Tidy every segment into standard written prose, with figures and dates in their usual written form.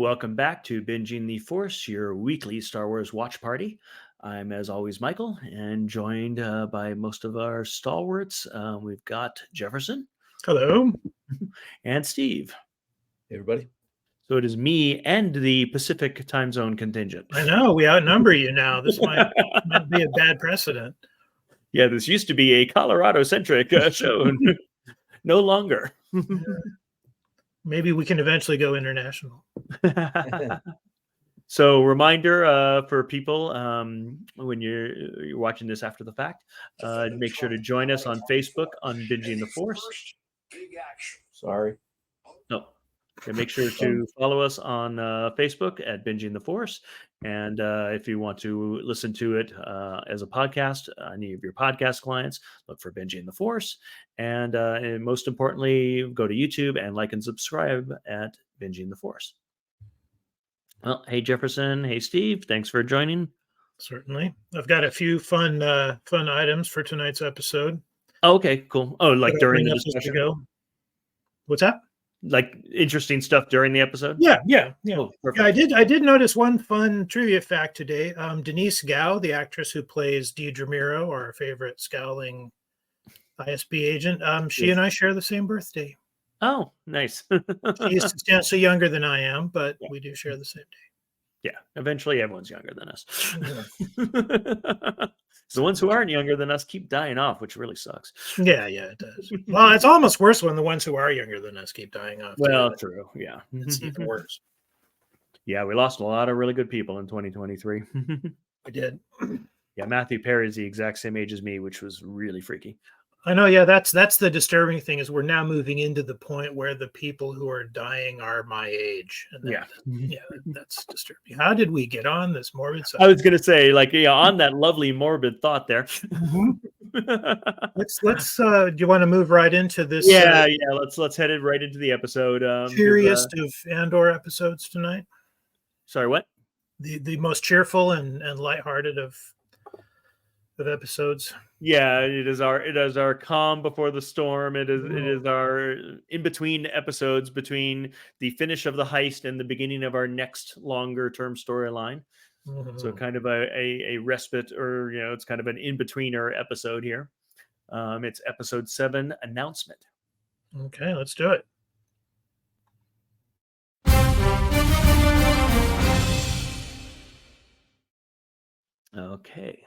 Welcome back to Binging the Force, your weekly Star Wars watch party. I'm, as always, Michael, and joined by most of our stalwarts. We've got Jefferson Hello. and Steve. Hey, everybody. So it is me and the Pacific time zone contingent. I know, we outnumber you now. This might be a bad precedent. Yeah, this used to be a Colorado-centric show. No longer. Maybe we can eventually go international. So reminder for people, when you're watching this after the fact, make sure to join us on Facebook on Binging the Force. Sorry. No. Okay, make sure to follow us on Facebook at Binging the Force. And if you want to listen to it as a podcast, any of your podcast clients, look for Binging the Force. And most importantly, go to YouTube and like and subscribe at Binging the Force. Well, hey, Jefferson. Hey, Steve. Thanks for joining. Certainly. I've got a few fun items for tonight's episode. Oh, okay, cool. Oh, like during the discussion? What's that? Like interesting stuff during the episode? Yeah. Oh, Yeah, I did notice one fun trivia fact today. Denise Gao, the actress who plays Deidre Miro, our favorite scowling ISB agent, she and I share the same birthday. Oh, nice. She's substantially younger than I am, but we do share the same day. Yeah, eventually everyone's younger than us. The ones who aren't younger than us keep dying off, which really sucks. Yeah, it does. Well, it's almost worse when the ones who are younger than us keep dying off. Well, true. Yeah. It's even worse. Yeah, we lost a lot of really good people in 2023. We did. Yeah, Matthew Perry's the exact same age as me, which was really freaky. I know. Yeah, that's the disturbing thing is we're now moving into the point where the people who are dying are my age. And that's disturbing. How did we get on this morbid subject? I was going to say, on that lovely morbid thought there. Let's. Do you want to move right into this? Yeah. Let's head it right into the episode. Cheeriest of Andor episodes tonight. Sorry, what? The most cheerful and lighthearted of episodes. Yeah, it is our calm before the storm. It is our in between episodes between the finish of the heist and the beginning of our next longer term storyline. Mm-hmm. So kind of a respite, or it's kind of an in-betweener episode here. It's episode 7, Announcement. Okay, let's do it. Okay.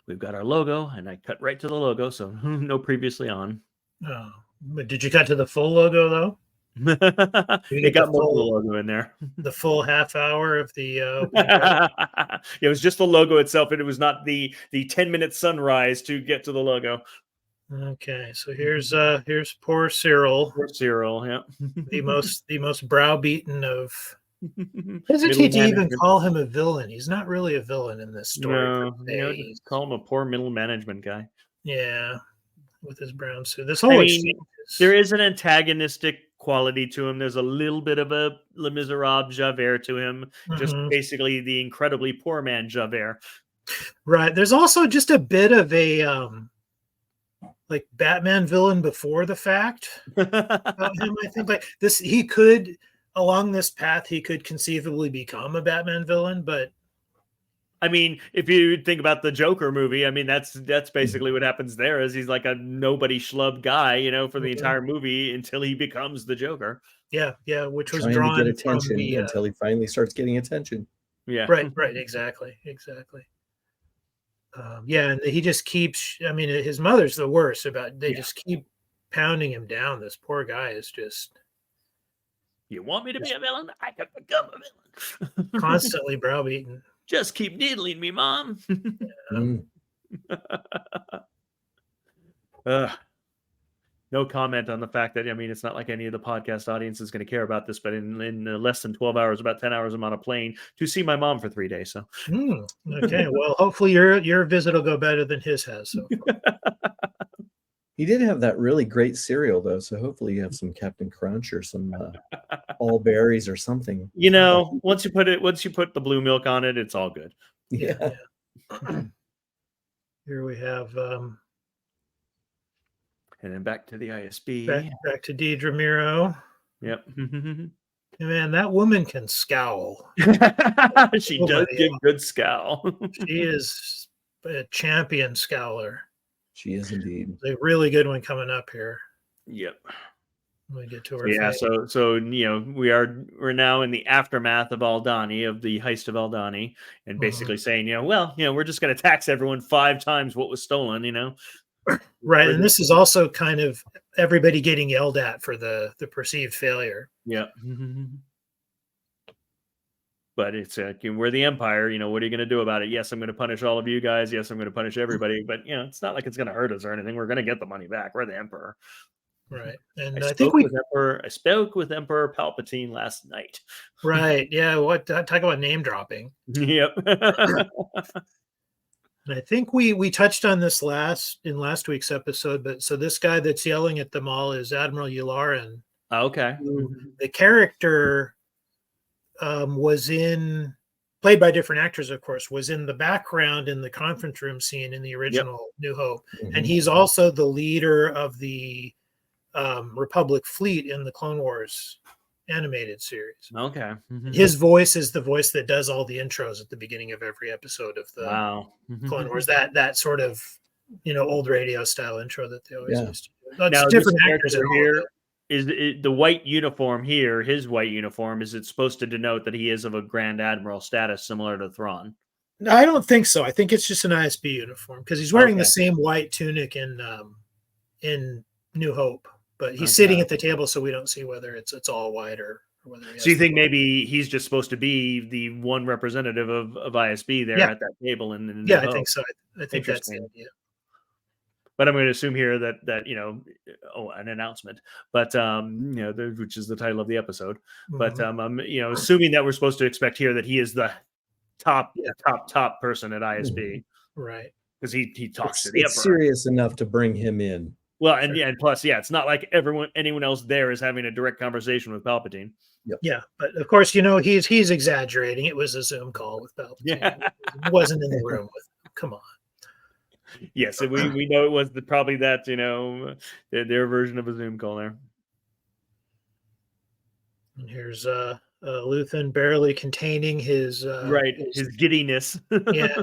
We've got our logo, and I cut right to the logo, so no previously on. Oh, but did you cut to the full logo, though? It got more of the logo in there. The full half hour of the it was just the logo itself, and it was not the 10-minute sunrise to get to the logo. Okay, so here's poor Cyril. Poor Cyril, yeah. the most browbeaten of... Hesitate to even call him a villain. He's not really a villain in this story. No, call him a poor middle management guy. Yeah, with his brown suit. This whole there is an antagonistic quality to him. There's a little bit of a Les Miserables Javert to him. Just basically the incredibly poor man Javert. Right. There's also just a bit of a like Batman villain before the fact about him. I think like this, he could. Along this path, he could conceivably become a Batman villain, but I mean, if you think about the Joker movie, I mean, that's basically what happens there. Is he's like a nobody schlub guy, for the entire movie until he becomes the Joker. Yeah, which was trying drawn to get attention until he finally starts getting attention. Yeah, right, exactly. And he just keeps. I mean, his mother's the worst about. They just keep pounding him down. This poor guy is just. You want me to be a villain? I can become a villain. Constantly browbeaten. Just keep needling me, Mom. No comment on the fact that, it's not like any of the podcast audience is going to care about this, but in less than 12 hours, about 10 hours, I'm on a plane to see my mom for 3 days. So, okay. Well, hopefully your visit will go better than his has. So He did have that really great cereal, though, so hopefully you have some Captain Crunch or some all berries or something. Once you put the blue milk on it, it's all good. Yeah. Here we have and then back to the ISB. Back to Deidre Miro. Yep. Man, that woman can scowl. She does Nobody get else. good scowl. She is a champion scowler. She is indeed. A really good one coming up here. Yep. When we get to her. Yeah. face. So we're now in the aftermath of Aldhani, of the heist of Aldhani, and basically saying, we're just going to tax everyone 5 times what was stolen. Right, and this is also kind of everybody getting yelled at for the perceived failure. Yeah. But it's we're the empire. What are you going to do about it? Yes, I'm going to punish all of you guys. Yes, I'm going to punish everybody. But it's not like it's going to hurt us or anything. We're going to get the money back. We're the emperor. Right, and I think I spoke with Emperor Palpatine last night. Right, yeah. What talk about name dropping? Yep. And I think we touched on this in last week's episode, but so this guy that's yelling at them all is Admiral Yularen. Okay. The character played by different actors, of course, was in the background in the conference room scene in the original New Hope. And he's also the leader of the Republic fleet in the Clone Wars animated series. Okay. His voice is the voice that does all the intros at the beginning of every episode of the Clone Wars. That sort of old radio style intro that they always used to do. Now, different actors here. Is the white uniform here, his white uniform, is it supposed to denote that he is of a Grand Admiral status similar to Thrawn? No, I don't think so. I think it's just an ISB uniform because he's wearing the same white tunic in New Hope, but he's sitting at the table, so we don't see whether it's all white or whether. So you think maybe he's just supposed to be the one representative of ISB there at that table? And I think so. I think that's the idea. But I'm going to assume here that an announcement, but which is the title of the episode. But I'm assuming that we're supposed to expect here that he is the top person at ISB, right? Because he talks to the It's Emperor. serious enough to bring him in. Well, and and plus, it's not like anyone else there is having a direct conversation with Palpatine. Yep. Yeah, but of course, he's exaggerating. It was a Zoom call with Palpatine. Yeah. He wasn't in the room with him. Come on. Yes, we know it was probably that their version of a Zoom call there. And here's Luthen barely containing his his giddiness. Yeah,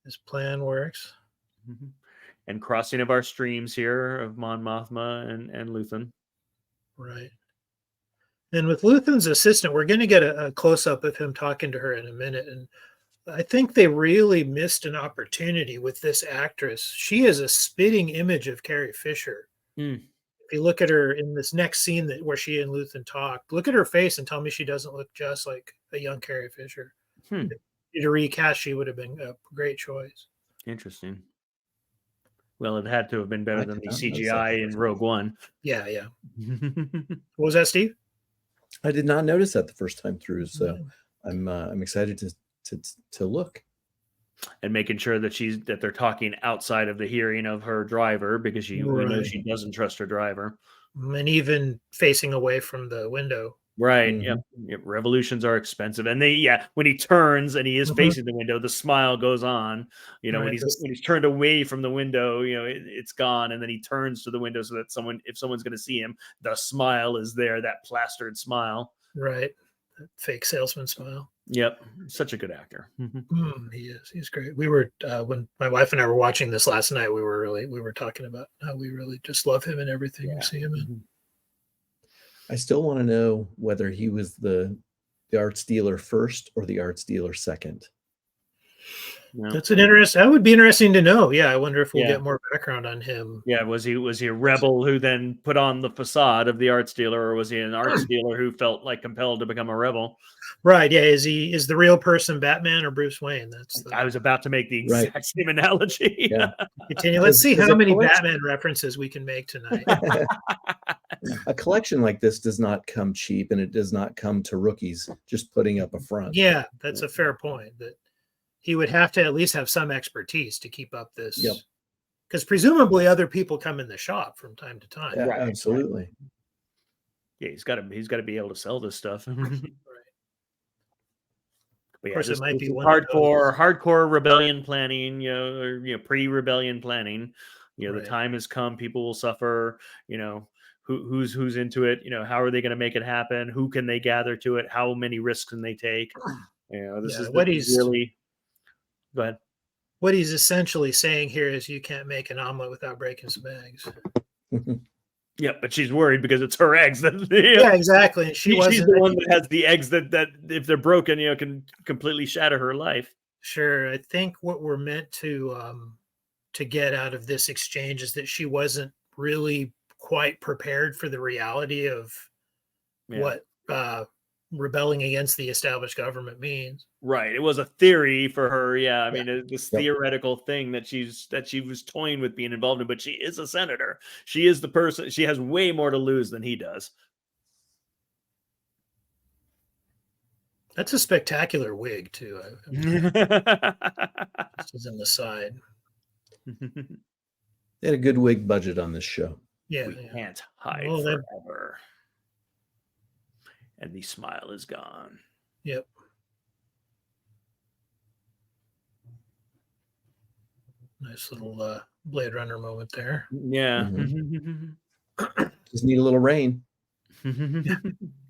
his plan works. And crossing of our streams here of Mon Mothma and Luthen. Right. And with Luthen's assistant, we're going to get a close up of him talking to her in a minute, and I think they really missed an opportunity with this actress. She is a spitting image of Carrie Fisher. If you look at her in this next scene where she and Luthen talk, look at her face and tell me she doesn't look just like a young Carrie Fisher. To recast, she would have been a great choice. Interesting. Well, it had to have been better than the CGI in Rogue One. Yeah. What was that, Steve? I did not notice that the first time through, so I'm excited to look. And making sure that they're talking outside of the hearing of her driver, because we know she doesn't trust her driver. And even facing away from the window. Right. Yep. Revolutions are expensive. And when he turns and he is facing the window, the smile goes on. When he's turned away from the window, it's gone. And then he turns to the window so that if someone's going to see him, the smile is there, that plastered smile. Right. That fake salesman smile. Yep. Such a good actor. He is. He's great. We were when my wife and I were watching this last night, we were talking about how we really just love him and everything we see him in. I still want to know whether he was the arts dealer first or the arts dealer second. That's that would be interesting to know. Yeah, I wonder if we'll get more background on him. Yeah, was he a rebel who then put on the facade of the arts dealer, or was he an arts dealer who felt like compelled to become a rebel? Right. Yeah. Is the real person Batman or Bruce Wayne? I was about to make the exact same analogy. Yeah. Continue. Let's see how many Batman references we can make tonight. A collection like this does not come cheap, and it does not come to rookies just putting up a front. Yeah, that's a fair point. That he would have to at least have some expertise to keep up this. Yep. Because presumably other people come in the shop from time to time. Yeah, absolutely. Yeah, he's got to be able to sell this stuff. But of course, it might be one hardcore rebellion planning, or pre-rebellion planning. The time has come. People will suffer, who's into it. How are they going to make it happen? Who can they gather to it? How many risks can they take? This is really. Go ahead. What he's essentially saying here is you can't make an omelet without breaking some eggs. Yeah, but she's worried because it's her eggs. Yeah, exactly. And she's the one that has the eggs that if they're broken, can completely shatter her life. Sure. I think what we're meant to get out of this exchange is that she wasn't really quite prepared for the reality of what rebelling against the established government means. Right. It was a theory for her. Yeah. I mean, this theoretical thing that she was toying with being involved in, but she is a senator. She is the person. She has way more to lose than he does. That's a spectacular wig too. This is in the side. They had a good wig budget on this show. Yeah. We can't hide forever. And the smile is gone. Yep. Nice little Blade Runner moment there. Yeah. Just need a little rain.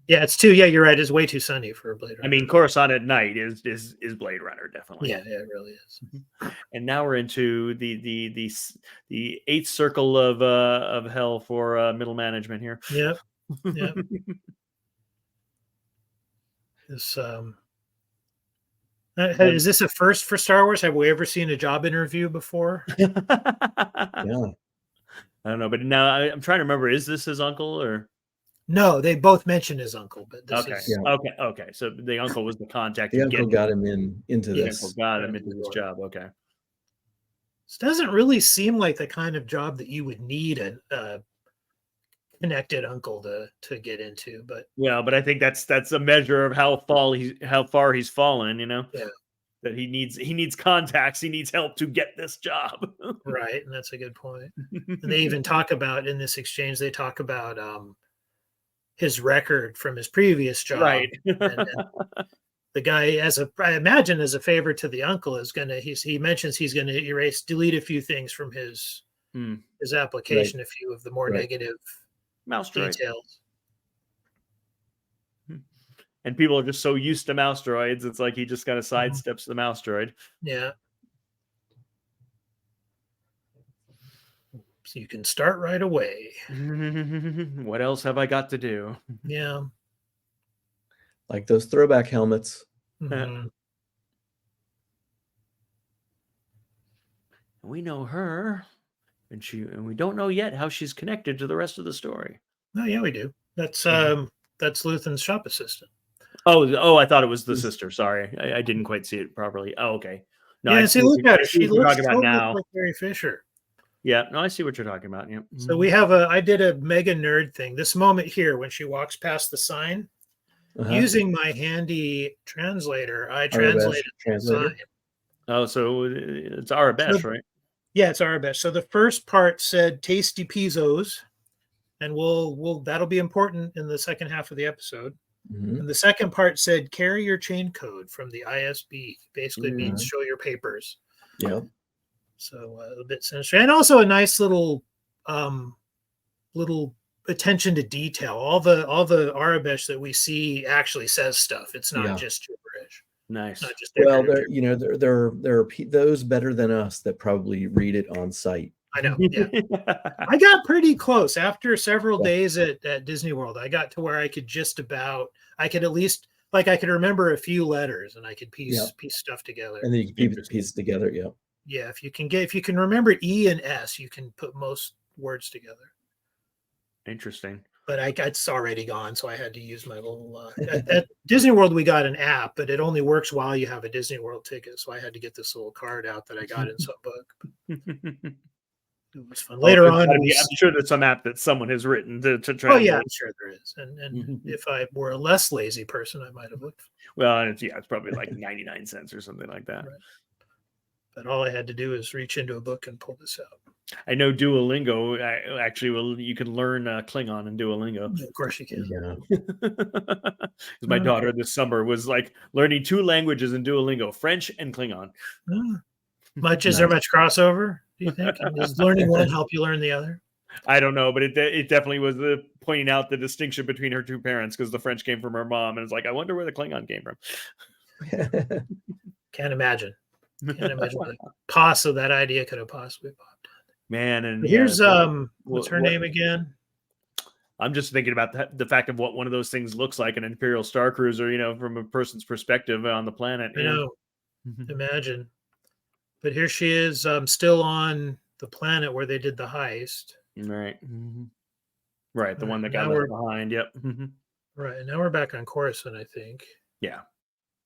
Yeah, it's too. Yeah, you're right. It's way too sunny for a Blade Runner. I mean, Coruscant at night is Blade Runner, definitely. Yeah, it really is. And now we're into the eighth circle of hell for middle management here. Yep. Is this a first for Star Wars? Have we ever seen a job interview before? Yeah. I don't know, but now I'm trying to remember. Is this his uncle or? No, they both mention his uncle, but this is okay. So the uncle was the contact. The uncle got him into this. The uncle got him into this job. Okay. This doesn't really seem like the kind of job that you would need a connected uncle to get into, but but I think that's a measure of how far he's fallen. Yeah. That he needs contacts. He needs help to get this job. Right, and that's a good point. And they even talk about in this exchange. They talk about his record from his previous job. Right. and the guy, I imagine, as a favor to the uncle, he mentions he's going to delete a few things from his application, a few of the more negative mouse droid details. And people are just so used to mouse droids, it's like he just kind of sidesteps the mouse droid. Yeah. So you can start right away. What else have I got to do? Yeah. Like those throwback helmets. Mm-hmm. We know her, and we don't know yet how she's connected to the rest of the story. Oh yeah, we do. That's Luthen's shop assistant. Oh, I thought it was the sister. Sorry, I didn't quite see it properly. Oh, okay. No, yeah, look at her. She looks totally like Carrie Fisher. Yeah, no, I see what you're talking about. Yeah. So I did a mega nerd thing. This moment here, when she walks past the sign, using my handy translator, I translated the sign. Oh, so it's Arabesh, right? Yeah, it's Arabesh. So the first part said "tasty Peezos," and that'll be important in the second half of the episode. Mm-hmm. And the second part said "carry your chain code" from the ISB. Basically means show your papers. Yeah. So a bit sinister, and also a nice little attention to detail. All the Arabesh that we see actually says stuff. It's not just gibberish. Nice. Not just there are those better than us that probably read it on site. I know. Yeah. I got pretty close after several days at Disney World. I got to where I could at least I could remember a few letters and I could piece stuff together. And then you can piece it together. Yeah. Yeah. If you can remember E and S, you can put most words together. Interesting. But it's already gone, so I had to use my little. At Disney World, we got an app, but it only works while you have a Disney World ticket. So I had to get this little card out that I got in some book. It was fun. Later on, I'm sure there's some app that someone has written to try. Oh yeah, I'm sure there is. And if I were a less lazy person, I might have looked. Well, it's probably like 99 cents or something like that. Right. But all I had to do is reach into a book and pull this out. I know Duolingo. You can learn Klingon in Duolingo. Of course you can. Yeah. Because my daughter this summer was like learning 2 languages in Duolingo, French and Klingon. Is there much crossover, do you think? Does learning one help you learn the other? I don't know, but it definitely was pointing out the distinction between her two parents because the French came from her mom, and it's like I wonder where the Klingon came from. Can't imagine. Can't imagine what that idea could have possibly popped. Man, and here's what's her name again? I'm just thinking about the fact of what one of those things looks like, an Imperial Star Cruiser, from a person's perspective on the planet. I know. Imagine. But here she is, still on the planet where they did the heist. Right. Right. The one that got left behind. Yep. Right. And now we're back on Coruscant, I think. Yeah.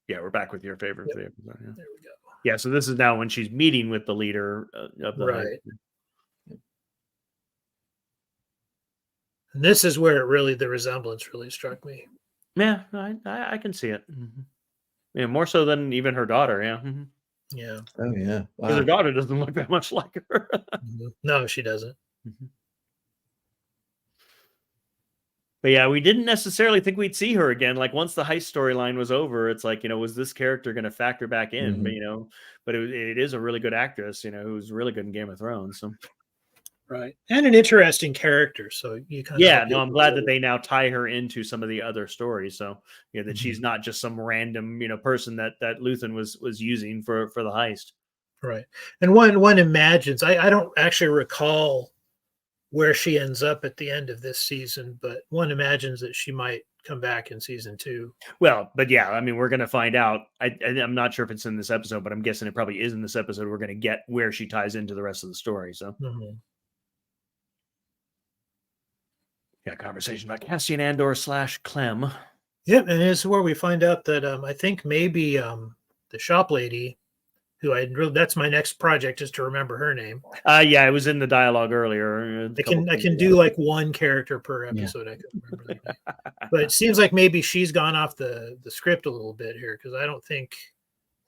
Yeah. We're back with your favorite. Yep. Yeah. There we go. Yeah. So this is now when she's meeting with the leader of the right. heist. And this is where the resemblance really struck me. Yeah. I can see it. Yeah. More so than even her daughter. Yeah. Yeah. Oh, yeah. Wow. Her daughter doesn't look that much like her. No, she doesn't. But yeah, we didn't necessarily think we'd see her again. Like once the heist storyline was over, it's like, was this character going to factor back in? But it is a really good actress, who's really good in Game of Thrones. So. Right. And an interesting character. So you kind of. I'm glad that they now tie her into some of the other stories. So, that she's not just some random, person that Luthen was using for the heist. Right. And one imagines, I don't actually recall where she ends up at the end of this season, but one imagines that she might come back in season 2. Well, but yeah, I mean, we're going to find out. I'm not sure if it's in this episode, but I'm guessing it probably is in this episode. We're going to get where she ties into the rest of the story. So. Yeah, conversation about Cassian Andor / Clem. Yeah, and this is where we find out that I think maybe the shop lady, that's my next project, is to remember her name. Yeah, it was in the dialogue earlier. I can do like one character per episode. Yeah. I can remember the name. But it seems like maybe she's gone off the script a little bit here, because I don't think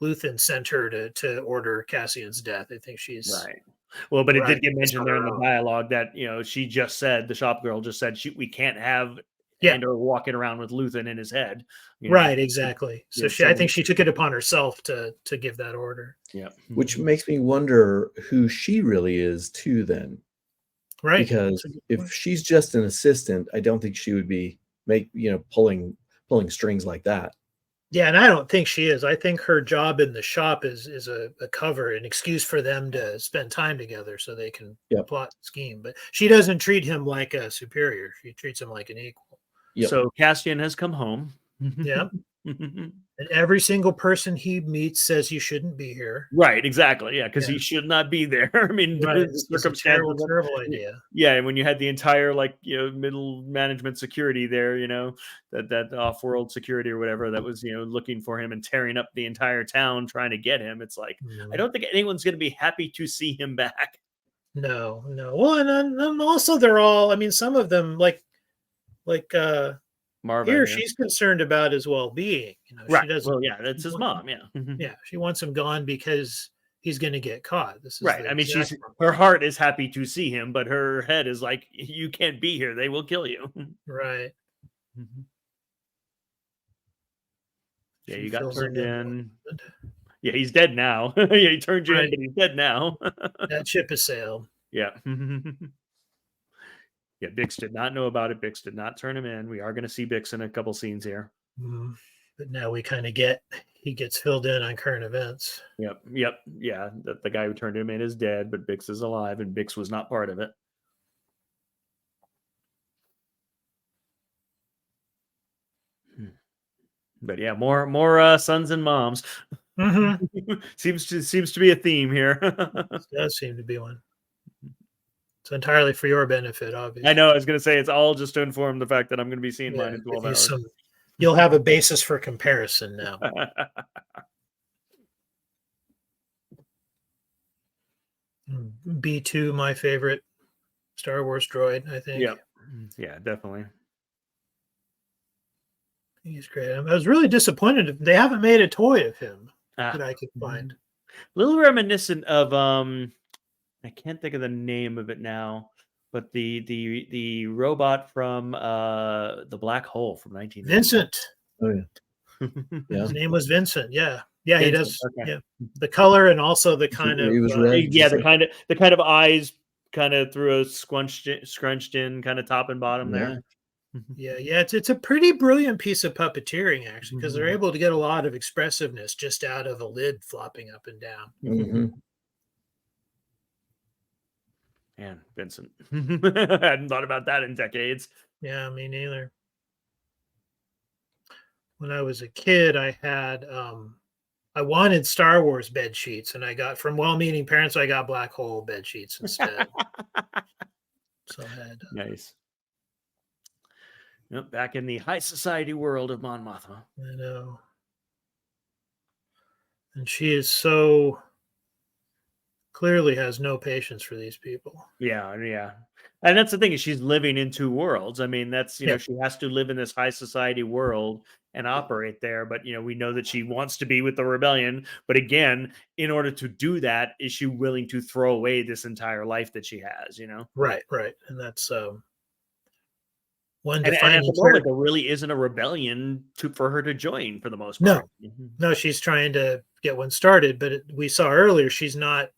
Luthen sent her to order Cassian's death. I think she's right. Well, but it did get mentioned there in the dialogue that she just said, the shop girl just said we can't have Andor walking around with Luthen in his head. Right, exactly. So I think she took it upon herself to give that order. Yeah, which makes me wonder who she really is too. Then, right? Because if she's just an assistant, I don't think she would be pulling strings like that. Yeah, and I don't think she is. I think her job in the shop is a cover, an excuse for them to spend time together so they can plot and scheme. But she doesn't treat him like a superior. She treats him like an equal. Yep. So Cassian has come home. Yeah. And every single person he meets says you shouldn't be here. Right, exactly. Yeah, because he should not be there. I mean, it's a terrible idea. Yeah, and when you had the entire middle management security there, that off-world security or whatever that was looking for him and tearing up the entire town trying to get him. It's like I don't think anyone's going to be happy to see him back. No. Well, and also they're all. I mean, some of them like. Marva, here, she's concerned about his well-being. Right. She doesn't. Well, yeah, that's his mom. Yeah. Yeah. She wants him gone because he's going to get caught. This is right. I mean, her heart is happy to see him, but her head is like, you can't be here. They will kill you. Right. Yeah, you got turned in. Yeah, he's dead now. Yeah, he turned you in, but he's dead now. That ship has sailed. Yeah. Yeah, Bix did not know about it. Bix did not turn him in. We are going to see Bix in a couple scenes here. But now we kind of he gets filled in on current events. Yep. Yeah, the guy who turned him in is dead, but Bix is alive, and Bix was not part of it. But yeah, more sons and moms. seems to be a theme here. It does seem to be one. It's entirely for your benefit, obviously. I know. I was going to say it's all just to inform the fact that I'm going to be seeing mine in 12 hours. You'll have a basis for comparison now. B2, my favorite Star Wars droid, I think. Yeah, definitely. He's great. I was really disappointed. They haven't made a toy of him that I could find. A little reminiscent of I can't think of the name of it now, but the robot from the Black Hole from 1990. Vincent. Oh yeah. His name was Vincent. Yeah, Vincent, he does. Okay. Yeah, the color and also the kind of red, the kind of eyes kind of through a scrunched in kind of top and bottom there. Yeah, it's a pretty brilliant piece of puppeteering actually, because they're able to get a lot of expressiveness just out of a lid flopping up and down. Man, Vincent, I hadn't thought about that in decades. Yeah, me neither. When I was a kid, I wanted Star Wars bed sheets, and I got from well-meaning parents. I got black hole bed sheets instead. So I had Nice. Yep, back in the high society world of Mon Mothma. I know, and she is so clearly has no patience for these people. Yeah, and that's the thing is she's living in two worlds. I mean, that's she has to live in this high society world and operate there. But we know that she wants to be with the rebellion. But again, in order to do that, is she willing to throw away this entire life that she has? Right, and that's one and defining. At the moment, there really isn't a rebellion for her to join for the most part. No, she's trying to get one started, but we saw earlier she's not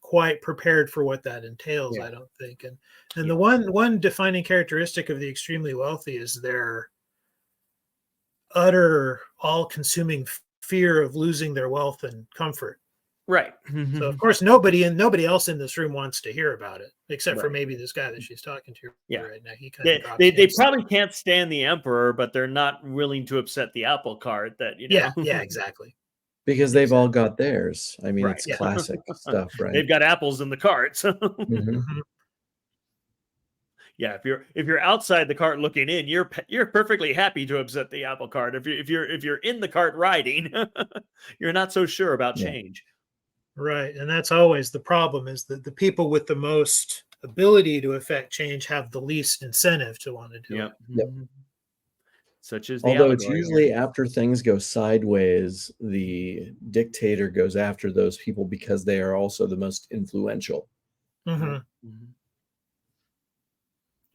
quite prepared for what that entails. I don't think. And the one defining characteristic of the extremely wealthy is their utter, all-consuming fear of losing their wealth and comfort. Right. So of course nobody else in this room wants to hear about it, except for maybe this guy that she's talking to right now. He kind of they probably can't stand the emperor, but they're not willing to upset the apple cart. That Yeah, exactly. Because they've all got theirs. I mean, it's Yeah. classic stuff, right? They've got apples in the cart. So. Yeah, if you're outside the cart looking in, you're perfectly happy to upset the apple cart. If you're in the cart riding, you're not so sure about change. Right, and that's always the problem: is that the people with the most ability to affect change have the least incentive to want to do it. Yep. Such as the although it's allegory usually here. after things go sideways, the dictator goes after those people because they are also the most influential.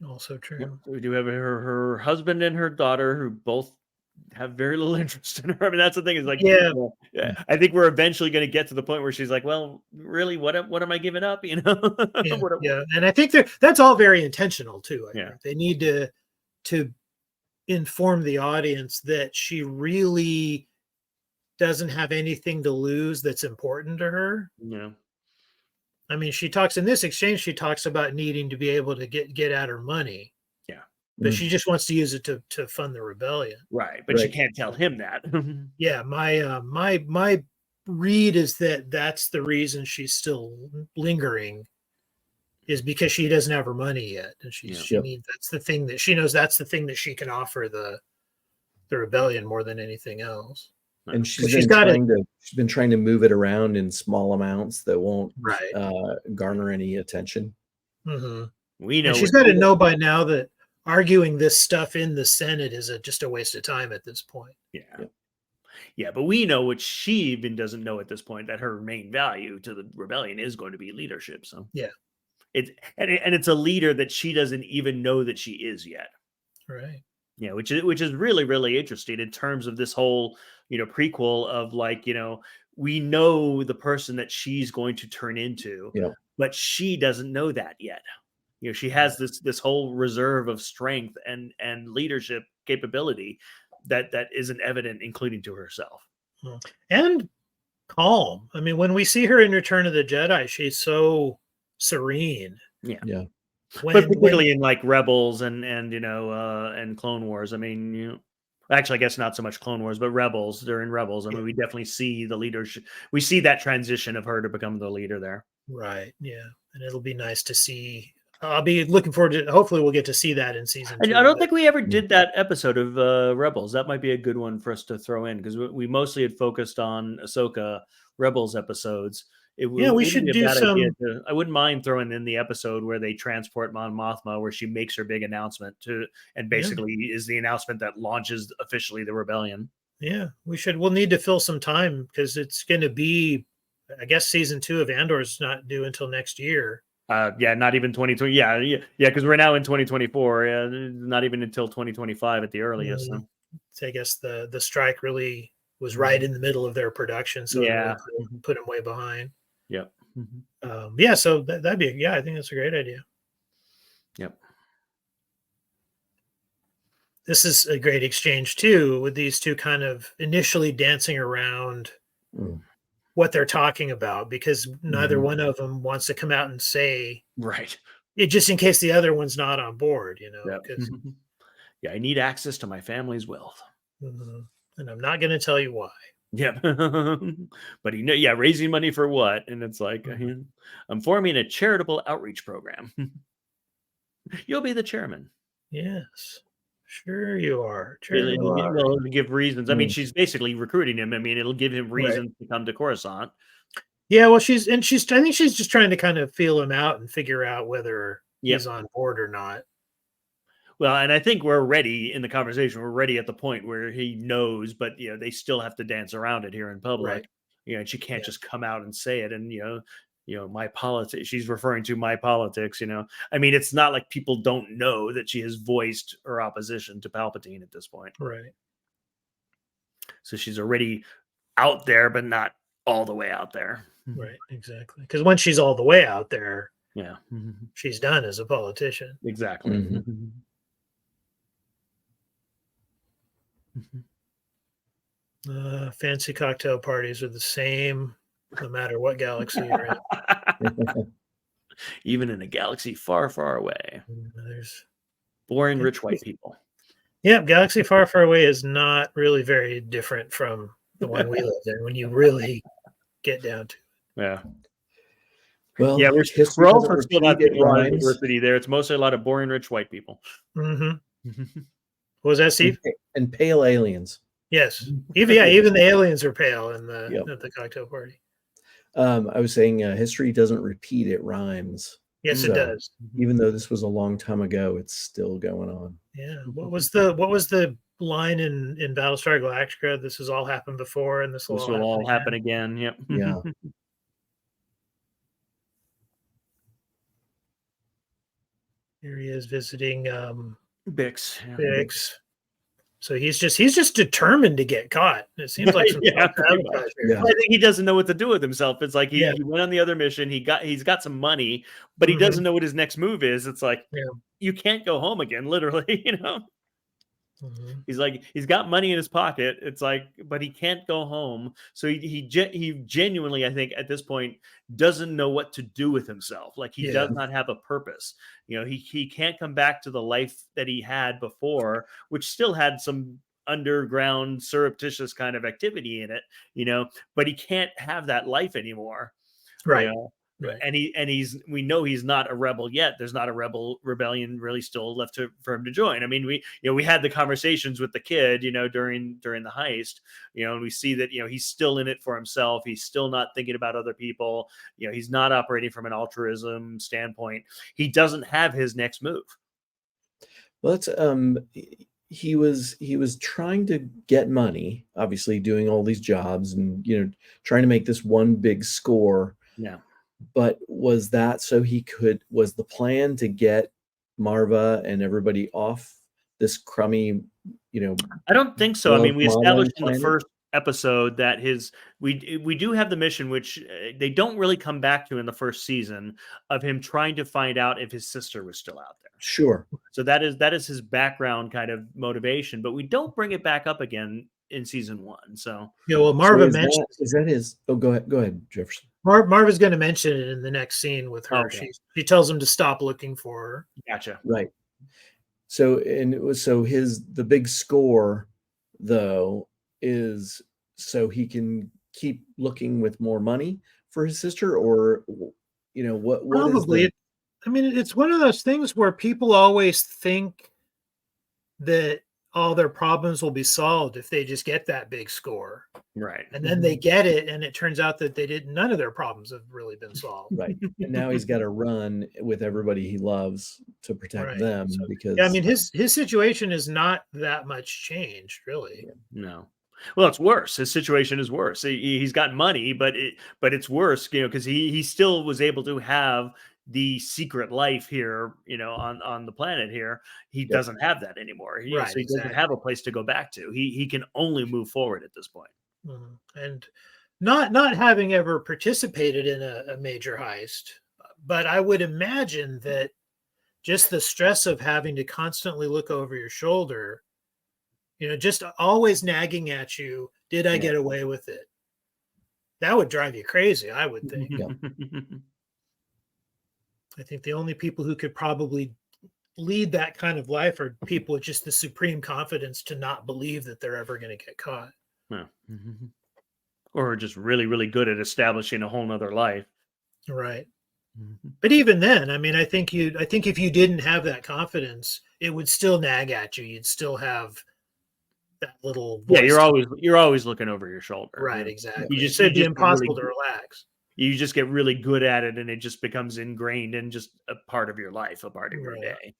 Also true. Yep. We do have her husband and her daughter who both have very little interest in her. I mean, that's the thing is like, I think we're eventually going to get to the point where she's like, well, really, what am I giving up? And I think that's all very intentional too. I think they need to inform the audience that she really doesn't have anything to lose that's important to her. I mean, she talks in this exchange, she talks about needing to be able to get at her money. But she just wants to use it to fund the rebellion. Right. But she can't tell him that. My read is that that's the reason she's still lingering, is because she doesn't have her money yet. And she needs, that's the thing that she knows, that's the thing that she can offer the rebellion more than anything else. And she's been trying to move it around in small amounts that won't garner any attention. We know, and she's got to know by now that arguing this stuff in the Senate is just a waste of time at this point. But we know what she even doesn't know at this point, that her main value to the rebellion is going to be leadership. So it's a leader that she doesn't even know that she is yet. Right. Which is really, really interesting in terms of this whole, prequel of like, we know the person that she's going to turn into, but she doesn't know that yet. She has this whole reserve of strength and leadership capability that isn't evident, including to herself. And calm. I mean, when we see her in Return of the Jedi, she's so serene. But particularly in like Rebels and Clone Wars. I mean, actually, I guess not so much Clone Wars, but Rebels. During Rebels, I mean, we definitely see the leadership. We see that transition of her to become the leader there. Right. Yeah, and it'll be nice to see. I'll be looking forward to. Hopefully, we'll get to see that in season 2. I don't think we ever did that episode of Rebels. That might be a good one for us to throw in, because we mostly had focused on Ahsoka Rebels episodes. We should do some. I wouldn't mind throwing in the episode where they transport Mon Mothma, where she makes her big announcement and basically is the announcement that launches officially the rebellion. Yeah, we should. We'll need to fill some time because it's going to be, I guess, season 2 of Andor is not due until next year. Not even 2020. Yeah, because we're now in 2024. Not even until 2025 at the earliest. So I guess the strike really was right in the middle of their production, so it really put them way behind. Yeah, so that'd be I think that's a great idea. Yep. This is a great exchange too, with these two kind of initially dancing around what they're talking about, because neither one of them wants to come out and say Right. it, just in case the other one's not on board, Yep. because Yeah, I need access to my family's wealth. and I'm not going to tell you why. Yep. But yeah, raising money for what? And it's like, I'm forming a charitable outreach program. You'll be the chairman. Yes, sure you are. It'll give reasons. I mean, she's basically recruiting him. I mean, it'll give him reasons to come to Coruscant. Yeah, well, I think she's just trying to kind of feel him out and figure out whether he's on board or not. Well, and I think we're ready in the conversation. We're ready at the point where he knows, but they still have to dance around it here in public. And she can't just come out and say it. And my politics. She's referring to my politics. I mean, it's not like people don't know that she has voiced her opposition to Palpatine at this point. Right. So she's already out there, but not all the way out there. Right. Exactly. Because once she's all the way out there, Mm-hmm. she's done as a politician. Exactly. Fancy cocktail parties are the same no matter what galaxy you're in. Even in a galaxy far, far away. There's boring, rich white people. Yeah, galaxy far, far away is not really very different from the one we live in when you really get down to it. Yeah. Well, yeah, we're also still not getting a lot of diversity there. It's mostly a lot of boring, rich white people. What was that, Steve? And pale aliens. Yes. Even the aliens are pale in at the cocktail party. I was saying history doesn't repeat, it rhymes. Yes, it does. Even though this was a long time ago, it's still going on. Yeah. What was the line in Battlestar Galactica? This has all happened before, and this will all happen again. Yep. Yeah. Here he is visiting Bix. Bix. So he's just determined to get caught. It seems like some I think he doesn't know what to do with himself. It's like he went on the other mission. He's got some money, but he doesn't know what his next move is. It's like you can't go home again, literally. He's like, he's got money in his pocket. It's like, but he can't go home. So he genuinely, I think, at this point, doesn't know what to do with himself. Like he does not have a purpose. He can't come back to the life that he had before, which still had some underground surreptitious kind of activity in it, but he can't have that life anymore. Right. Right. And we know he's not a rebel yet. There's not a rebellion really still left for him to join. I mean, we had the conversations with the kid, during the heist, and we see that, he's still in it for himself. He's still not thinking about other people. He's not operating from an altruism standpoint. He doesn't have his next move. Well, that's, he was trying to get money, obviously doing all these jobs and, trying to make this one big score. Yeah. But was that so was the plan to get Marva and everybody off this crummy, I don't think so. I mean, we established in the first episode that we do have the mission, which they don't really come back to in the first season, of him trying to find out if his sister was still out there. Sure. So that is his background kind of motivation, but we don't bring it back up again in season 1. So well, Marva mentioned is that his? Oh, go ahead, Jefferson. Marva's going to mention it in the next scene with her. Okay. She tells him to stop looking for her. Gotcha. Right. So the big score though is so he can keep looking with more money for his sister, or what? Probably. I mean, it's one of those things where people always think that all their problems will be solved if they just get that big score. Right. And then they get it, and it turns out that none of their problems have really been solved. Right. And now he's got to run with everybody he loves to protect them. So, because I mean, his situation is not that much changed, really. No. Well, it's worse. His situation is worse. He's got money, but it's worse, because he still was able to have the secret life here, on the planet here. He doesn't have that anymore. So he doesn't have a place to go back to. He can only move forward at this point. And not having ever participated in a major heist, but I would imagine that just the stress of having to constantly look over your shoulder, just always nagging at you, did I get away with it? That would drive you crazy, I would think. Yeah. I think the only people who could probably lead that kind of life are people with just the supreme confidence to not believe that they're ever going to get caught. Yeah. Or just really, really good at establishing a whole nother life. Right. But even then, I mean, I think if you didn't have that confidence, it would still nag at you. You'd still have that little voice. Yeah, you're always looking over your shoulder. Right, exactly. It'd be impossible to relax. You just get really good at it, and it just becomes ingrained and just a part of your life, a part of your day.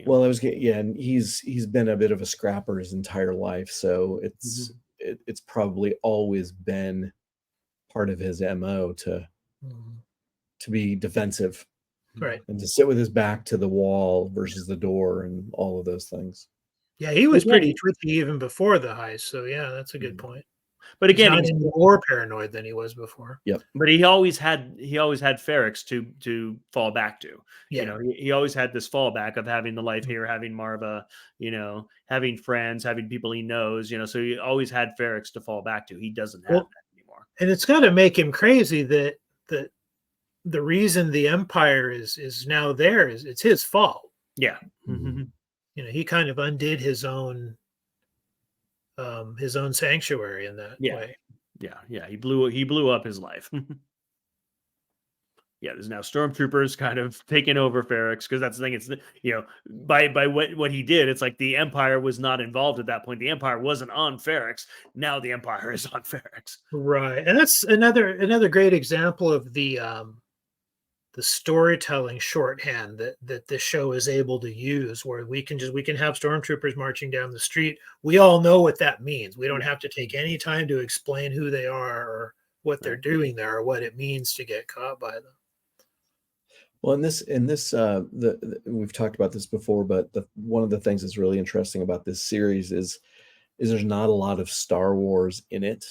Well, and he's been a bit of a scrapper his entire life, so it's probably always been part of his MO to be defensive, right, and to sit with his back to the wall versus the door, and all of those things. Yeah, he was pretty twitchy even before the heist. So yeah, that's a good point. But again, he's not more paranoid than he was before. Yep. But he always had Ferrex to fall back to. Yeah. He always had this fallback of having the life here, having Marva, having friends, having people he knows, so he always had Ferrex to fall back to. He doesn't have that anymore. And it's got to make him crazy that the reason the Empire is now there is it's his fault. Yeah. He kind of undid his own sanctuary in that way. Yeah. He blew up his life. Yeah, there's now stormtroopers kind of taking over Ferrex, because that's the thing. It's by what he did, it's like the Empire was not involved at that point. The Empire wasn't on Ferrex. Now the Empire is on Ferrex. Right, and that's another great example of the storytelling shorthand that this show is able to use, where we can have stormtroopers marching down the street. We all know what that means. We don't have to take any time to explain who they are or what they're doing there or what it means to get caught by them. Well, we've talked about this before, but one of the things that's really interesting about this series is there's not a lot of Star Wars in it,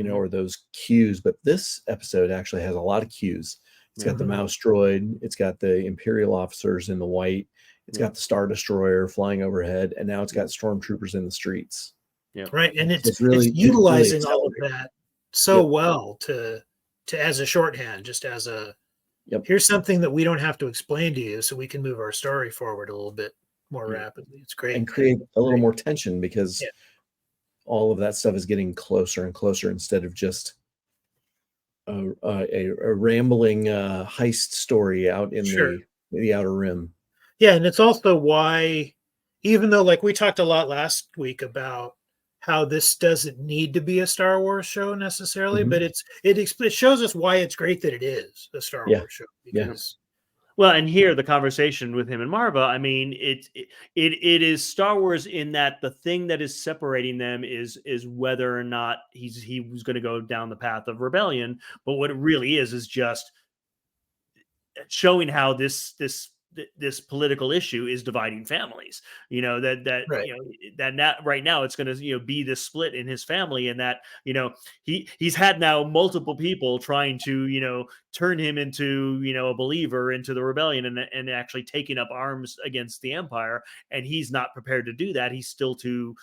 or those cues, but this episode actually has a lot of cues. It's got the mouse droid, it's got the Imperial officers in the white, it's got the Star Destroyer flying overhead, and now it's got stormtroopers in the streets. Yeah, right, and it's utilizing all of that so well to as a shorthand, just as a here's something that we don't have to explain to you, so we can move our story forward a little bit more rapidly. It's great, and create a little more tension, because all of that stuff is getting closer and closer instead of just a rambling heist story out in the Outer Rim. Yeah, and it's also why, even though like we talked a lot last week about how this doesn't need to be a Star Wars show necessarily, but it shows us why it's great that it is a Star Wars show. Because well, and here the conversation with him and Marva, I mean, it is Star Wars in that the thing that is separating them is whether or not he was going to go down the path of rebellion. But what it really is just showing how this political issue is dividing families. That right now it's going to be this split in his family, and that he's had now multiple people trying to turn him into a believer into the rebellion and actually taking up arms against the Empire, and he's not prepared to do that. He's still too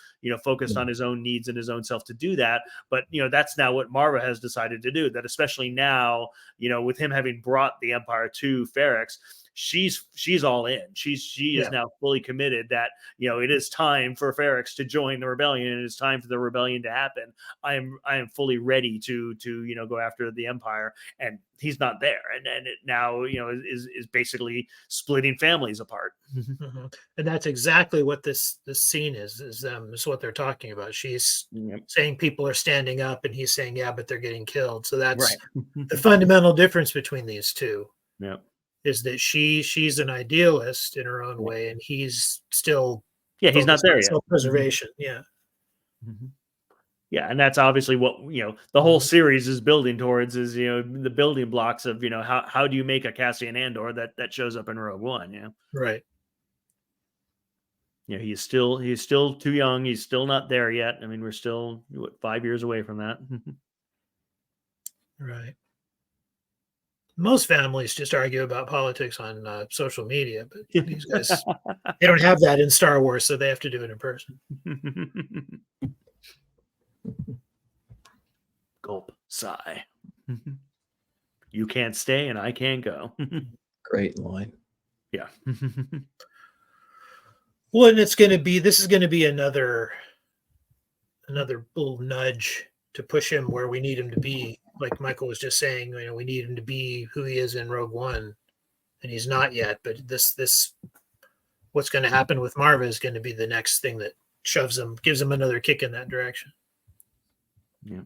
focused on his own needs and his own self to do that. But that's now what Marva has decided to do, that especially now with him having brought the Empire to Ferrex, she's all in. She is now fully committed that it is time for Ferrex to join the rebellion, and it is time for the rebellion to happen. I am fully ready to go after the Empire, and he's not there, and it now is basically splitting families apart. And that's exactly what this scene is what they're talking about. She's saying people are standing up, and he's saying but they're getting killed. So that's the fundamental difference between these two. Yeah. Is that she's an idealist in her own way, and he's still he's not there yet. Self-preservation. Yeah. Yeah, and that's obviously what the whole series is building towards, is the building blocks of how do you make a Cassian Andor that shows up in Rogue One. Right. He's still too young. He's still not there yet. I mean, we're still 5 years away from that. Right. Most families just argue about politics on social media, but these guys, they don't have that in Star Wars, so they have to do it in person. Gulp, sigh. You can't stay and I can't go. Great line. Yeah. Well, and this is going to be another little nudge to push him where we need him to be. Like Michael was just saying, we need him to be who he is in Rogue One, and he's not yet. But this what's going to happen with Marva is going to be the next thing that gives him another kick in that direction. Yeah.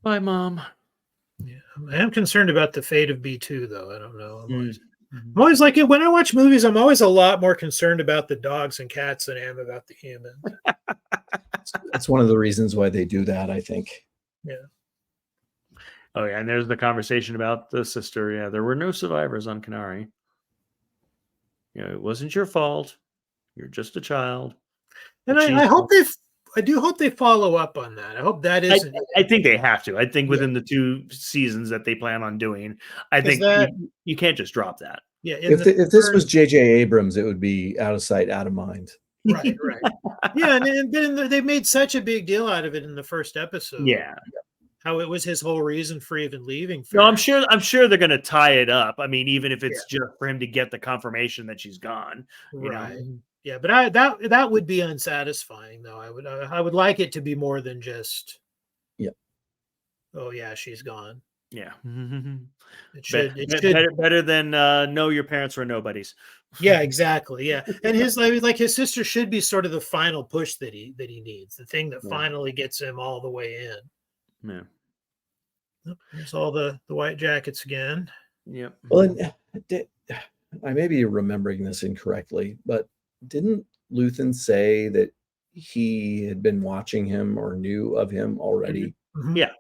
Bye, Mom. Yeah, I am concerned about the fate of B2, though. I don't know. I'm always like it when I watch movies. I'm always a lot more concerned about the dogs and cats than I am about the humans. That's one of the reasons why they do that, I think. Yeah. Oh yeah, and there's the conversation about the sister. Yeah, there were no survivors on Kenergy. It wasn't your fault. You're just a child. And I do hope they follow up on that. I hope that is. I think they have to. I think within the 2 seasons that they plan on doing, I think you can't just drop that. Yeah. If this was J.J. Abrams, it would be out of sight, out of mind. Right. Yeah, and then they made such a big deal out of it in the first episode. Yeah. How it was his whole reason for even leaving. No, I'm sure they're going to tie it up. I mean, even if it's just for him to get the confirmation that she's gone. Right. Yeah, but that would be unsatisfying, though. I would like it to be more than just. Yeah. Oh yeah, she's gone. Yeah. It should better than no, your parents were nobodies. Yeah, exactly. Yeah, and his sister should be sort of the final push that he needs, the thing that finally gets him all the way in. Yeah. There's all the white jackets again. Yep. Well, I may be remembering this incorrectly, but didn't Luthen say that he had been watching him or knew of him already? Mm-hmm. Yeah.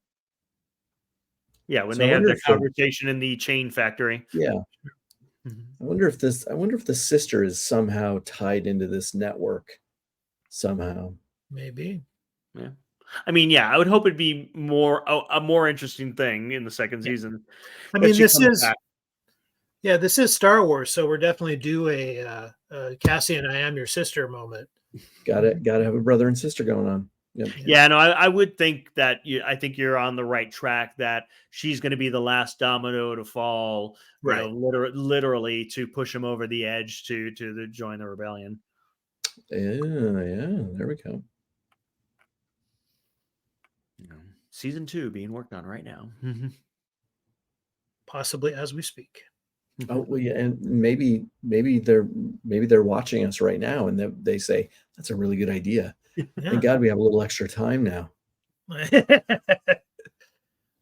Yeah, when they had their conversation in the chain factory. Yeah. I wonder if the sister is somehow tied into this network somehow. Maybe. Yeah. I mean, yeah, I would hope it'd be a more interesting thing in the second season. I mean, this is Star Wars, so we're definitely due a Cassian, I am your sister moment. Got to have a brother and sister going on. Yep. Yeah, no, I would think that I think you're on the right track, that she's going to be the last domino to fall, right? Literally to push him over the edge to join the rebellion. Yeah, there we go. Season 2 being worked on right now, possibly as we speak. Oh well, yeah, and maybe they're watching us right now, and they say that's a really good idea. Thank God we have a little extra time now.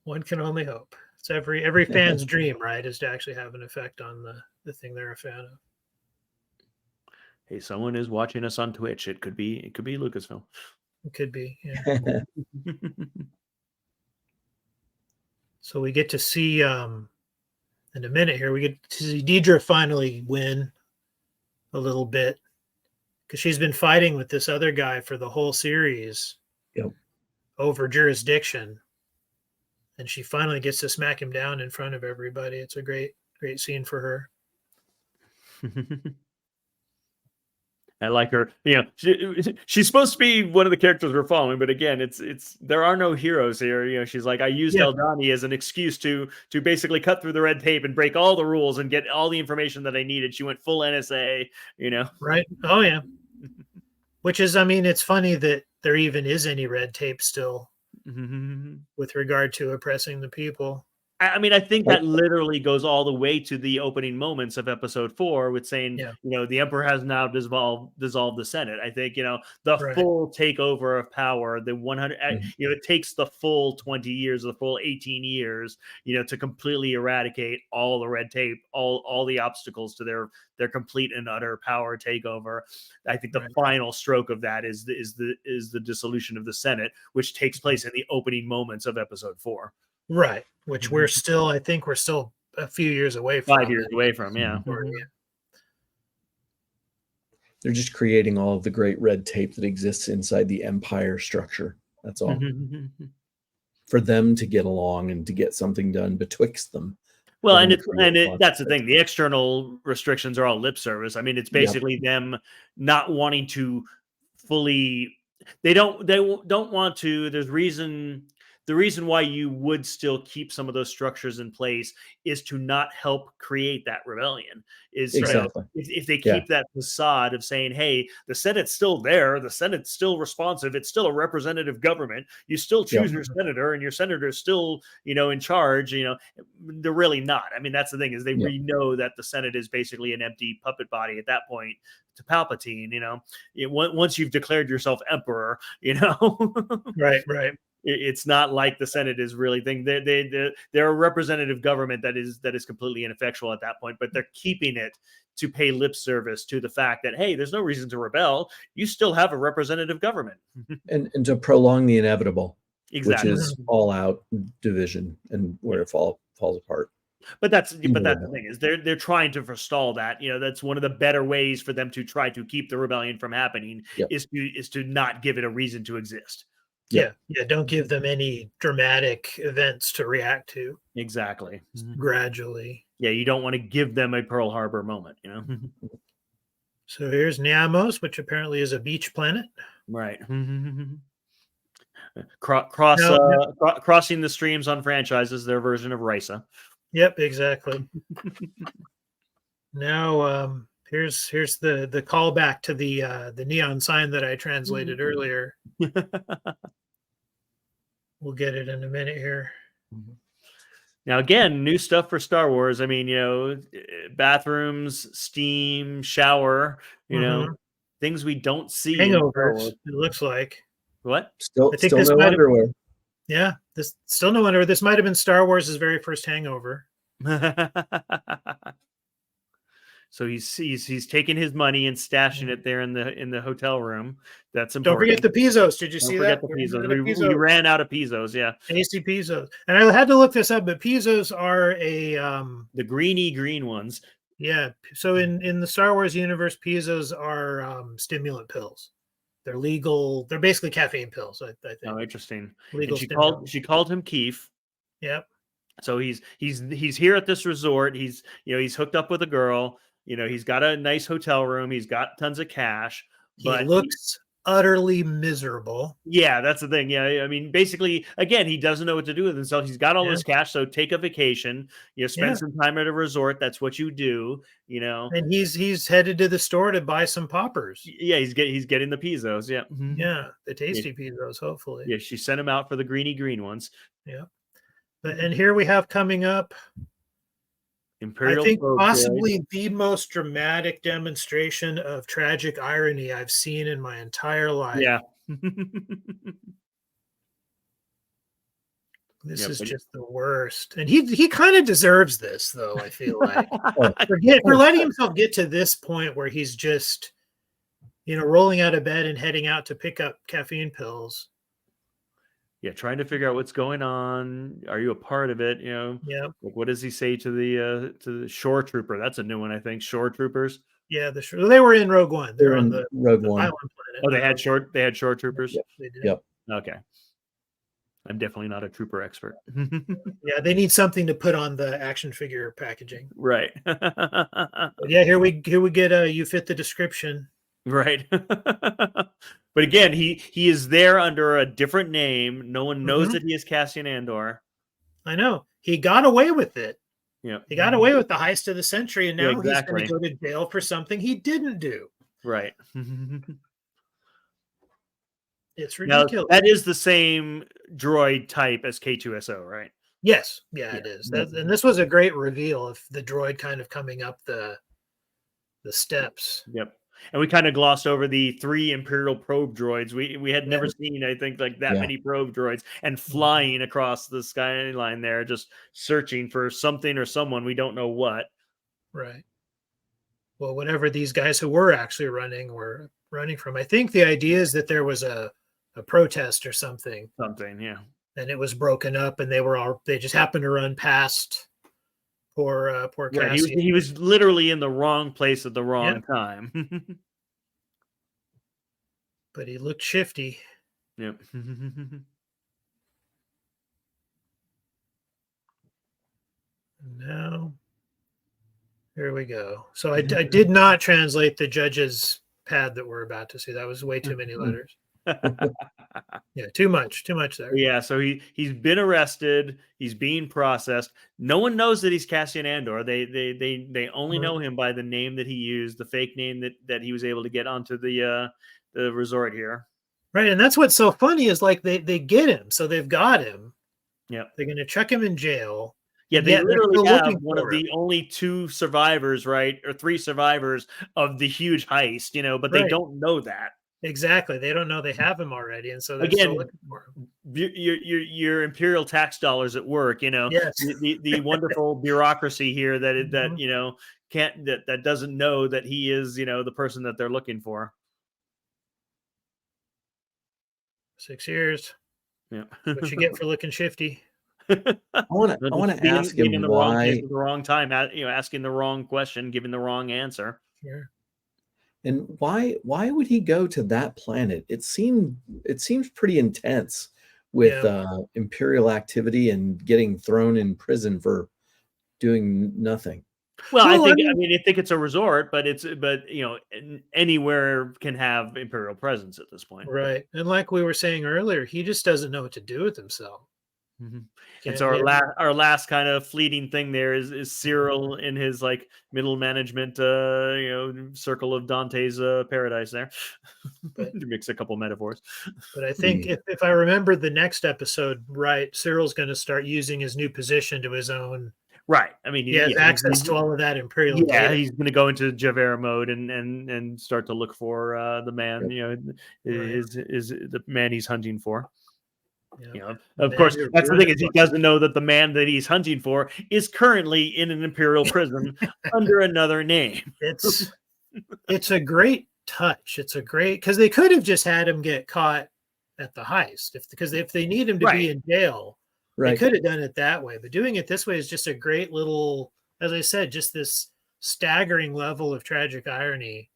One can only hope. It's every fan's dream, right? Is to actually have an effect on the thing they're a fan of. Hey, someone is watching us on Twitch. It could be Lucasfilm. It could be, yeah. So we get to see in a minute here, we get to see Deidre finally win a little bit, because she's been fighting with this other guy for the whole series over jurisdiction. And she finally gets to smack him down in front of everybody. It's a great scene for her. I like her. She's supposed to be one of the characters we're following, but again, it's there are no heroes here. She's like, I used Aldhani as an excuse to basically cut through the red tape and break all the rules and get all the information that I needed. She went full NSA, Right. Oh yeah. Which is, I mean, it's funny that there even is any red tape still with regard to oppressing the people. I mean, I think that literally goes all the way to the opening moments of episode 4 with saying, the emperor has now dissolved the Senate. I think, the full takeover of power, the 100, it takes the full 20 years, the full 18 years, to completely eradicate all the red tape, all the obstacles to their complete and utter power takeover. I think the final stroke of that is the dissolution of the Senate, which takes place in the opening moments of episode 4. Right. Which we're still a few years away from. 5 years away from, yeah. They're just creating all of the great red tape that exists inside the empire structure That's all. For them to get along and to get something done betwixt them. Well, They're and gonna create lots that's of the thing. The external restrictions are all lip service. I mean, it's Yep. basically them not wanting to fully. They don't want to. There's reason. The reason why you would still keep some of those structures in place is to not help create that rebellion. Is Exactly. if they Yeah. keep that facade of saying, "Hey, the Senate's still there, the Senate's still responsive, it's still a representative government. You still choose your senator, and your senator's still in charge." They're really not. I mean, that's the thing is they Yep. know that the Senate is basically an empty puppet body at that point to Palpatine. Once you've declared yourself emperor, Right. it's not like the Senate is really thing. They're a representative government that is completely ineffectual at that point, but they're keeping it to pay lip service to the fact that, hey, there's no reason to rebel. You still have a representative government. And to prolong the inevitable, Exactly. which is all out division and where it falls apart. But that's the thing is they're trying to forestall that. That's one of the better ways for them to try to keep the rebellion from happening. Yep. is to not give it a reason to exist. Yeah. Don't give them any dramatic events to react to. Exactly. Gradually. Yeah, you don't want to give them a Pearl Harbor moment. So here's Neamos, which apparently is a beach planet. Right. Crossing the streams on franchises, their version of Risa. Yep, exactly. Now here's the callback to the neon sign that I translated earlier. We'll get it in a minute here. Now, again, new stuff for Star Wars. I mean, bathrooms, steam, shower, things we don't see. Hangovers, it looks like. What? Still no underwear. Yeah, this still no underwear. This might have been Star Wars' very first hangover. So he's taking his money and stashing it there in the hotel room. That's important. Don't forget the Peezos. Did you see that? The Peezos. We ran out of Peezos. Yeah, tasty Peezos. And I had to look this up, but Peezos are the greeny green ones. Yeah. So in the Star Wars universe, Peezos are stimulant pills. They're legal. They're basically caffeine pills. I think. Oh, interesting. Legal. She called him Keef. Yep. So he's here at this resort. He's hooked up with a girl. He's got a nice hotel room. He's got tons of cash. But he looks utterly miserable. Yeah, that's the thing. Yeah, I mean, basically, again, he doesn't know what to do with himself. He's got all this cash, so take a vacation. Spend some time at a resort. That's what you do. And he's headed to the store to buy some poppers. Yeah, he's getting the Peezos. Yeah, yeah, the tasty Peezos. Hopefully. Yeah, she sent him out for the greeny green ones. Yeah, and here we have coming up. Imperial, I think possibly the most dramatic demonstration of tragic irony I've seen in my entire life. Yeah. This is just the worst. And he kind of deserves this, though, I feel like. for letting himself get to this point where he's just, rolling out of bed and heading out to pick up caffeine pills. Yeah, trying to figure out what's going on. Are you a part of it? Yeah. Like, what does he say to the shore trooper? That's a new one, I think. Shore troopers. Yeah, they were in Rogue One. They're on the Rogue One island planet. Oh, they had shore troopers. Yep. They did. Yep. Okay. I'm definitely not a trooper expert. Yeah, they need something to put on the action figure packaging. Right. Yeah, here we get you fit the description. Right. But again, he is there under a different name. No one knows that he is Cassian Andor. I know. He got away with it. Yeah. He got away with the heist of the century, and now exactly. he's going to go to jail for something he didn't do. Right. It's ridiculous. Now, that is the same droid type as K2SO, right? Yes. Yeah, it is. And this was a great reveal of the droid kind of coming up the steps. Yep. And we kind of glossed over the 3 Imperial probe droids. We had never seen, I think, like that many probe droids and flying across the skyline there, just searching for something or someone. We don't know what. Right. Well, whatever these guys who were actually running were running from. I think the idea is that there was a protest or something. Something, yeah. And it was broken up, and they just happened to run past. Poor Cassian. He was literally in the wrong place at the wrong time. But he looked shifty. Yep. Now, here we go. So I did not translate the judge's pad that we're about to see. That was way too many letters. Yeah, too much there. Yeah, so he's been arrested. He's being processed. No one knows that he's Cassian Andor. They only know him by the name that he used, the fake name that he was able to get onto the resort here. Right, and that's what's so funny is like they get him, so they've got him. Yep. They're going to chuck him in jail. Yeah, they Yet they're literally still have looking one for of the him. only 2 survivors, right, or 3 survivors of the huge heist, but they Right. don't know that. Exactly. They don't know they have him already, and so they're still Again, looking for him. your imperial tax dollars at work, Yes. the wonderful bureaucracy here that Mhm. can't that doesn't know that he is the person that they're looking for. 6 years. Yeah. What you get for looking shifty. I want to ask being him in the wrong place why, at the wrong time, asking the wrong question, giving the wrong answer. Sure. and why would he go to that planet? It seems pretty intense with imperial activity and getting thrown in prison for doing nothing. Well, Well, I think it's a resort, but anywhere can have imperial presence at this point. right. And like we were saying earlier, he just doesn't know what to do with himself. And so our last kind of fleeting thing there is Cyril in his like middle management circle of Dante's paradise there. To mix a couple metaphors. But I think if I remember the next episode right, Cyril's going to start using his new position to his own. Right. I mean, he has access to all of that imperial data. He's going to go into Javera mode and start to look for the man, is the man he's hunting for. Of course, that's the thing is he doesn't know that the man that he's hunting for is currently in an imperial prison under another name. It's a great touch. It's a great because they could have just had him get caught at the heist because if they need him to be in jail, they could have done it that way. But doing it this way is just a great little, as I said, just this staggering level of tragic irony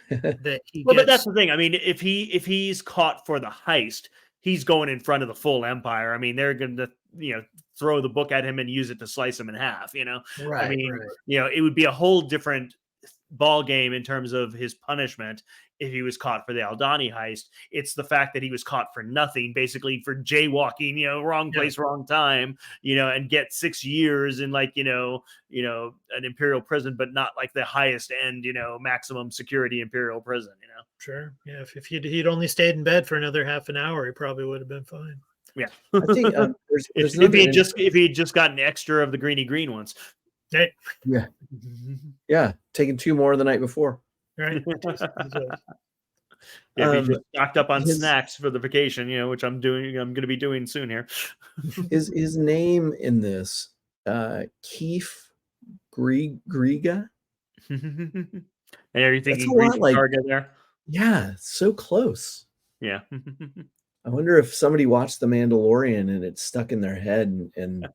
that he gets. But that's the thing. I mean, if he's caught for the heist, he's going in front of the full empire. I mean, they're going to, throw the book at him and use it to slice him in half, Right, I mean, it would be a whole different ball game in terms of his punishment if he was caught for the Aldhani heist. It's the fact that he was caught for nothing, basically for jaywalking, wrong place, wrong time, and get 6 years in like, an imperial prison, but not like the highest end, maximum security imperial prison, Sure. Yeah. If he'd only stayed in bed for another half an hour, he probably would have been fine. Yeah. I think if he had just gotten extra of the greeny green ones. Right. Yeah. Yeah. Taking 2 more the night before. Right. If he just stocked up on snacks for the vacation, which I'm going to be doing soon here. His name in this, Keith Griga. And are you thinking Greek target there? Yeah, so close. Yeah. I wonder if somebody watched The Mandalorian and it stuck in their head and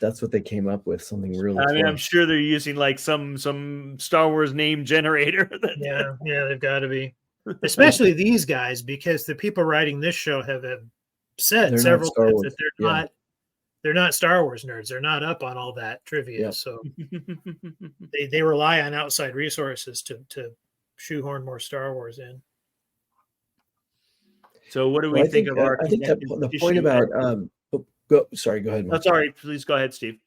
that's what they came up with, something really close. I'm sure they're using like some Star Wars name generator. Yeah, they've got to be. Especially these guys, because the people writing this show have said they're several times that they're not Star Wars nerds. They're not up on all that trivia. Yep. So they rely on outside resources to shoehorn more Star Wars in. So what do we think of our? I think the point about go ahead. Oh, sorry, please go ahead, Steve.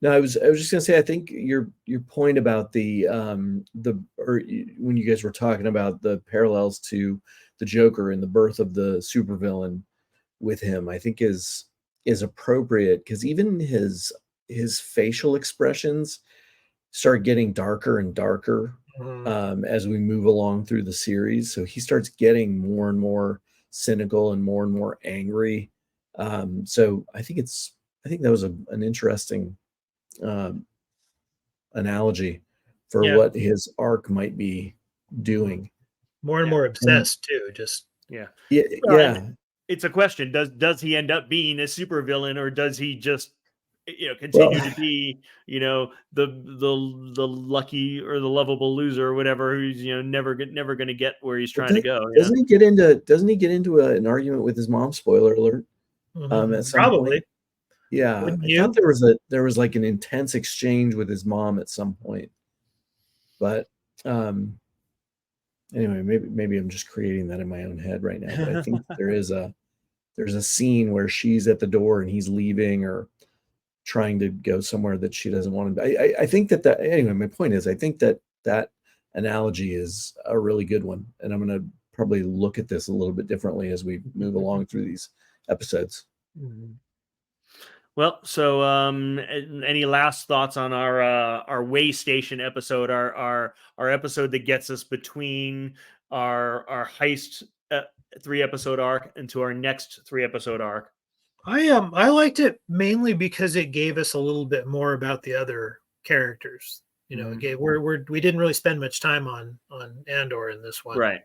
No, I was just gonna say I think your point about when you guys were talking about the parallels to the Joker and the birth of the supervillain with him, I think is appropriate because even his facial expressions start getting darker and darker as we move along through the series. So he starts getting more and more cynical and more angry. So I think that was an interesting analogy for what his arc might be doing. More and more obsessed too. Just yeah. It's a question. Does he end up being a supervillain, or does he just continue to be, the lucky or the lovable loser or whatever, who's never going to get where he's trying to go. Doesn't he get into an argument with his mom? Spoiler alert. At some Probably. point. Yeah, Wouldn't I you? thought there was like an intense exchange with his mom at some point. But anyway, maybe I'm just creating that in my own head right now. But I think there's a scene where she's at the door and he's leaving or trying to go somewhere that she doesn't want to. I think that anyway. My point is, I think that analogy is a really good one, and I'm going to probably look at this a little bit differently as we move along through these episodes. Well, so any last thoughts on our way station episode, our episode that gets us between our heist 3-episode arc into our next 3-episode arc? I liked it mainly because it gave us a little bit more about the other characters. It gave we didn't really spend much time on Andor in this one, right?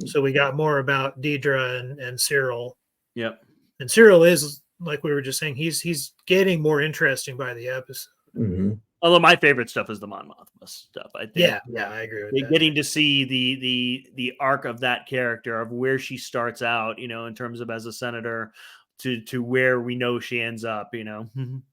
So we got more about Deidre and Cyril. Yep. And Cyril is, like we were just saying, he's getting more interesting by the episode. Although my favorite stuff is the Mon Mothma stuff. I think. Yeah, I agree with that. Getting to see the arc of that character, of where she starts out, in terms of as a senator, to where we know she ends up, And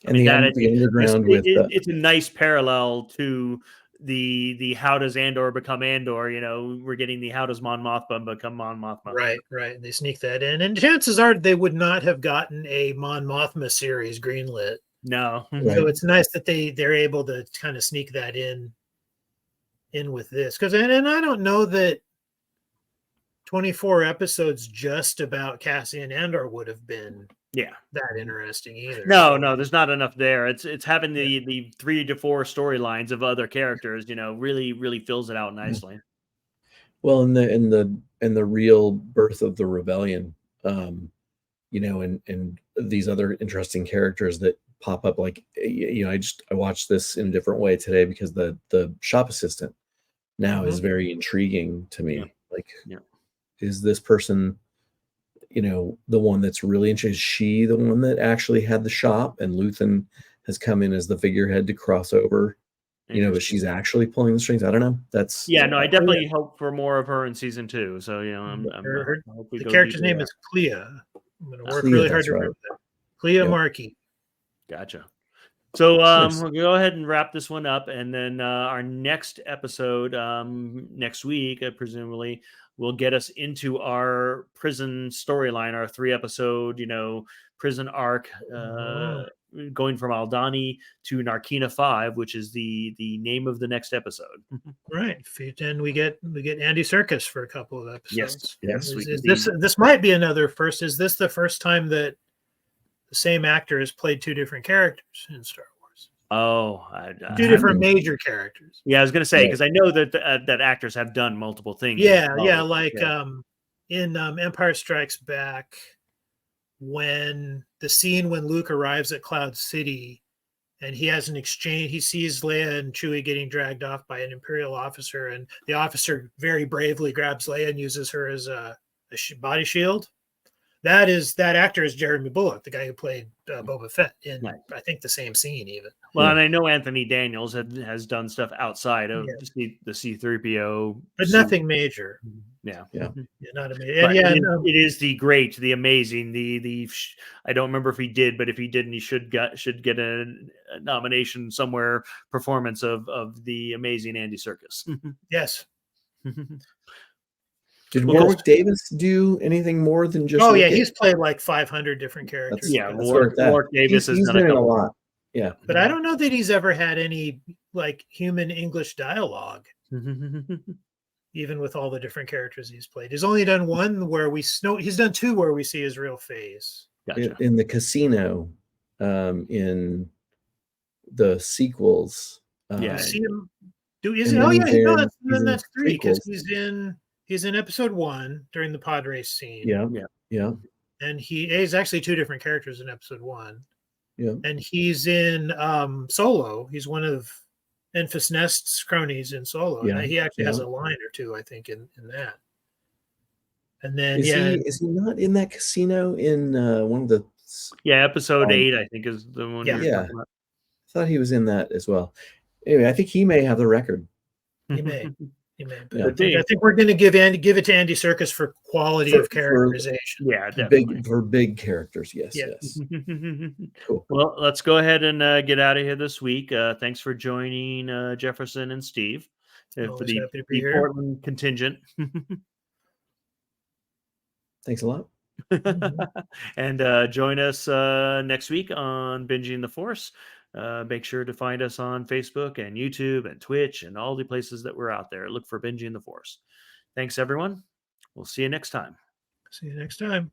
the underground it's a nice parallel to the how does Andor become Andor? We're getting the how does Mon Mothma become Mon Mothma? Right. And they sneak that in, and chances are they would not have gotten a Mon Mothma series greenlit. No. So it's nice that they're able to kind of sneak that in with this, because and I don't know that 24 episodes just about Cassian Andor would have been that interesting either. No, there's not enough there. It's having the 3 to 4 storylines of other characters, really fills it out nicely. Well, in the real birth of the rebellion, and these other interesting characters that pop up, like I watched this in a different way today because the shop assistant now is very intriguing to me. Is this person the one that's really interesting? Is she the one that actually had the shop, and Luthen has come in as the figurehead to cross over, but she's actually pulling the strings? I don't know. That's I definitely hope for more of her in season 2. So the character's name is Clea. I'm going to work really hard to remember that. Clea Markey. Gotcha. So we'll go ahead and wrap this one up, and then our next episode next week, presumably, will get us into our prison storyline, our 3-episode, prison arc, going from Aldhani to Narkina 5, which is the name of the next episode. Right, and we get Andy Serkis for a couple of episodes. Yes. This might be another first. Is this the first time that the same actor has played 2 different characters in Star Wars? Oh, 2 different major characters. Yeah, I was going to say, because I know that that actors have done multiple things. In Empire Strikes Back, when the scene when Luke arrives at Cloud City and he has an exchange, he sees Leia and Chewie getting dragged off by an Imperial officer, and the officer very bravely grabs Leia and uses her as a body shield. That actor is Jeremy Bulloch, the guy who played Boba Fett in, I think, the same scene even. Well, and I know Anthony Daniels has done stuff outside of the C-3PO, but nothing major. Yeah, not amazing. It is the amazing, I don't remember if he did, but if he didn't, he should get a nomination somewhere. Performance of the amazing Andy Serkis. Yes. Did Warwick Davis do anything more than just? Oh yeah, he's played like 500 different characters. Warwick Davis has done a lot. Yeah, but I don't know that he's ever had any like human English dialogue. Even with all the different characters he's played, he's only done one where he's done 2 where we see his real face. Gotcha. In the casino, in the sequels. See him do? Is it? Oh yeah, then that's 3 because he's in episode 1 during the pod race scene. Yeah. And he's actually 2 different characters in episode 1. Yeah. And he's in Solo. He's one of Enfys Nest's cronies in Solo. Yeah. And he actually has a line or 2, I think, in that. And then is he not in that casino in one of the heists. Yeah, episode Um, 8, I think, is the one Yeah. you're Yeah. talking about. I thought he was in that as well. Anyway, I think he may have the record. He may. But Yeah. I think we're going to give it to Andy Serkis for quality of characterization. Yeah, definitely. Big characters. Yes, Yeah. yes. Cool. Well, let's go ahead and get out of here this week. Thanks for joining Jefferson and Steve for Always the happy to be here. Portland contingent. Thanks a lot. And join us next week on Binging the Force. Make sure to find us on Facebook and YouTube and Twitch and all the places that we're out there. Look for Binging the Force. Thanks, everyone. We'll see you next time. See you next time.